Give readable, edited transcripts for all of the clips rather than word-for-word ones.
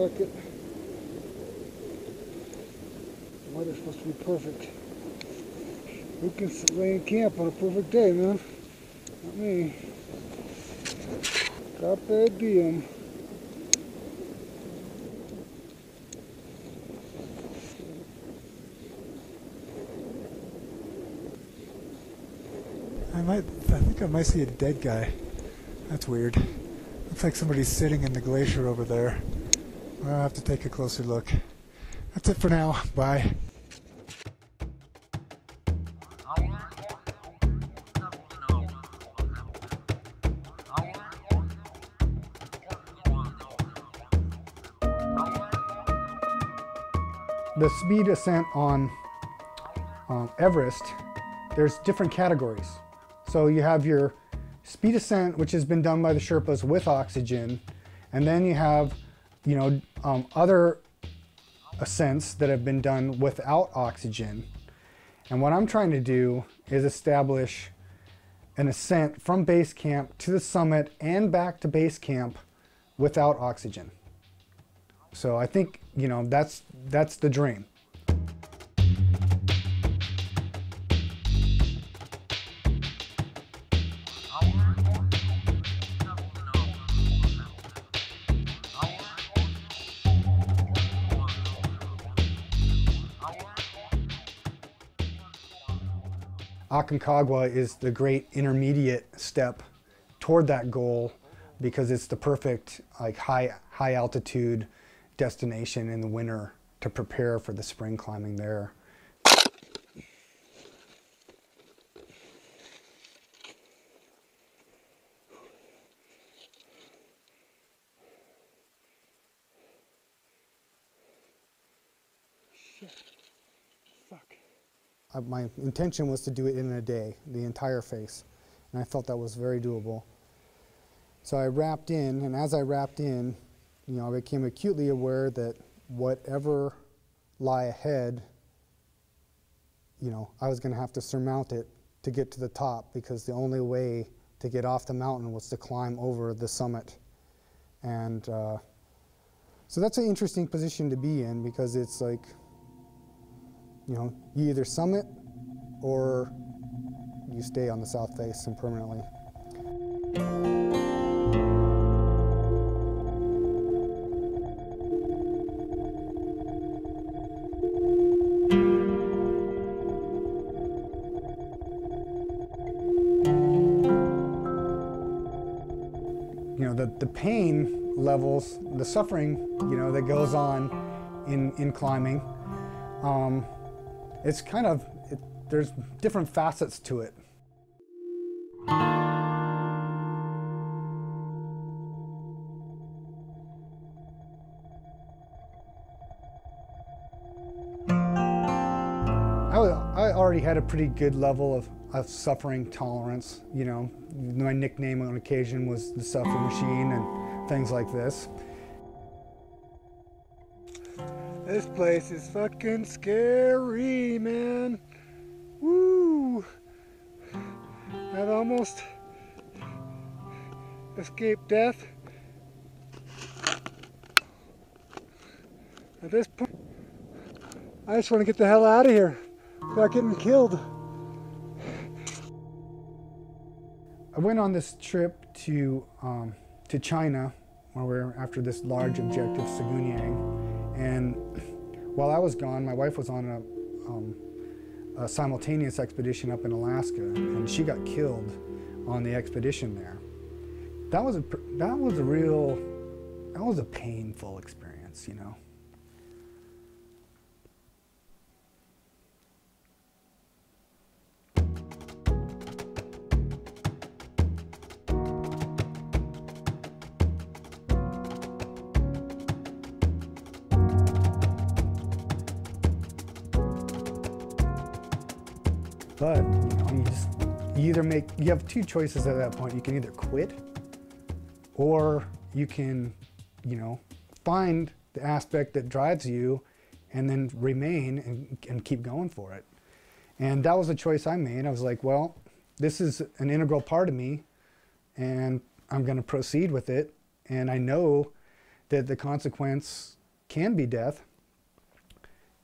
fuck it. Weather's supposed to be perfect. Who can lay in camp on a perfect day, man? Not me. Carpe diem. I think I might see a dead guy. That's weird. Looks like somebody's sitting in the glacier over there. I'll have to take a closer look. That's it for now. Bye. The speed ascent on Everest, there's different categories. So you have your speed ascent, which has been done by the Sherpas with oxygen, and then you have, other ascents that have been done without oxygen. And what I'm trying to do is establish an ascent from base camp to the summit and back to base camp without oxygen. So I think, that's the dream. Aconcagua is the great intermediate step toward that goal because it's the perfect high altitude destination in the winter to prepare for the spring climbing there. Shit. Fuck. My intention was to do it in a day, the entire face, and I felt that was very doable. So I wrapped in, and as I wrapped in, I became acutely aware that whatever lie ahead, I was going to have to surmount it to get to the top, because the only way to get off the mountain was to climb over the summit. And so that's an interesting position to be in, because it's like, you either summit or you stay on the south face and permanently. The pain levels, the suffering, that goes on in climbing, it's kind of, there's different facets to it. I already had a pretty good level of suffering tolerance. My nickname on occasion was the Suffer Machine and things like this. This place is fucking scary, man. Woo! I've almost escaped death. At this point, I just want to get the hell out of here without getting killed. I went on this trip to China, where we're after this large objective, Segunyang, and while I was gone, my wife was on a simultaneous expedition up in Alaska, and she got killed on the expedition there. That was a painful experience, But, you have two choices at that point. You can either quit, or you can, find the aspect that drives you and then remain and keep going for it. And that was a choice I made. I was like, well, this is an integral part of me, and I'm going to proceed with it. And I know that the consequence can be death.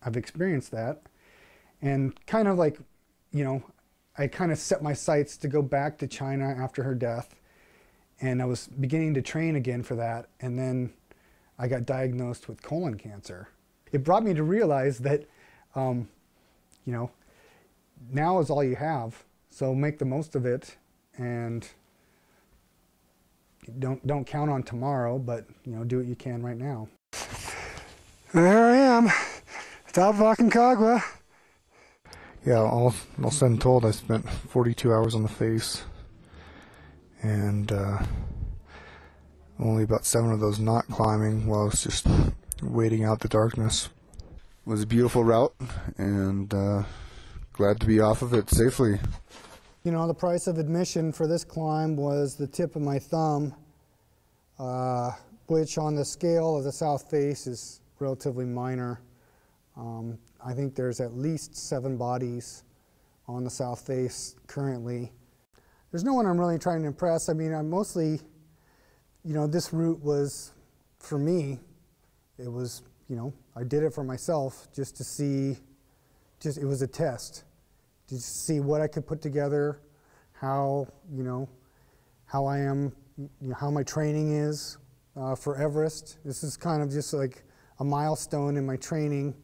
I've experienced that. And kind of like, you know, I kind of set my sights to go back to China after her death. And I was beginning to train again for that. And then I got diagnosed with colon cancer. It brought me to realize that, you know, now is all you have. So make the most of it, and don't count on tomorrow, but, you know, do what you can right now. There I am, top of Aconcagua. Yeah, all said and told, I spent 42 hours on the face, and only about 7 of those not climbing while I was just waiting out the darkness. It was a beautiful route, and glad to be off of it safely. You know, the price of admission for this climb was the tip of my thumb, which on the scale of the South Face is relatively minor. I think there's at least 7 bodies on the South Face currently. There's no one I'm really trying to impress. I mean, I'm mostly, you know, this route was for me. It was, you know, I did it for myself just to see, it was a test. To see what I could put together, how, you know, how I am, you know, how my training is for Everest. This is kind of just like a milestone in my training.